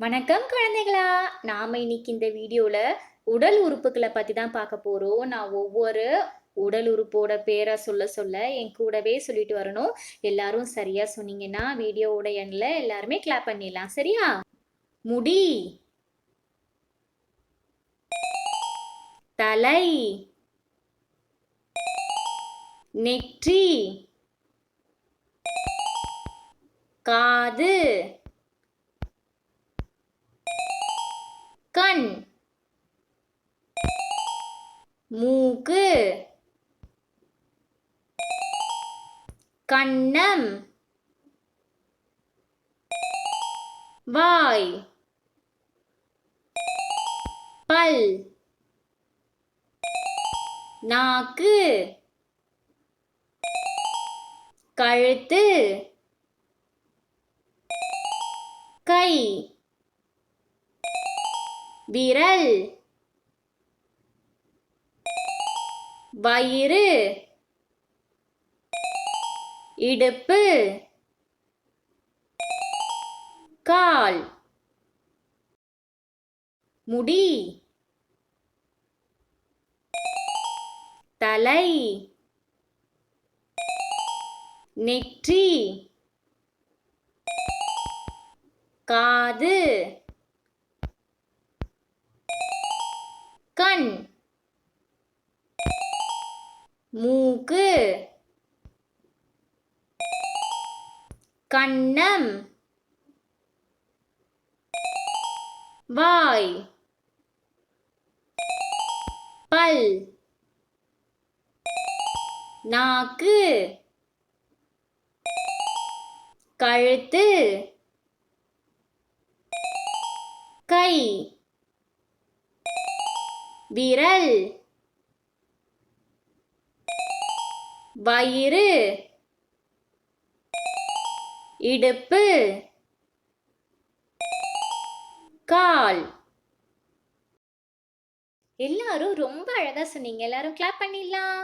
வணக்கம் குழந்தைகளா! நாம இன்னைக்கு இந்த வீடியோல உடல் உறுப்புகள பத்தி தான் பார்க்க போறோம். நான் ஒவ்வொரு உடல் உறுப்போட பேர சொல்ல சொல்ல என் கூடவே சொல்லிட்டு வரணும். எல்லாரும் சரியா சொன்னீங்கன்னா, வீடியோவோட எண்ட்ல எல்லாருமே கிளாப் பண்ணிடலாம். சரியா? முடி, தலை, நெற்றி, காது, கண், மூக்கு, கன்னம், வாய், பல், நாக்கு, கழுத்து, கை, விரல், வயிறு, இடுப்பு, கால், முடி, தலை, நெற்றி, காது, கண், மூக்கு, கன்னம், வாய், பல், நாக்கு, கழுத்து, கை, விரல், வயிறு, இடுப்பு, கால். எல்லாரும் ரொம்ப அழகா சொன்னீங்க. எல்லாரும் கிளாப் பண்ணிடலாம்.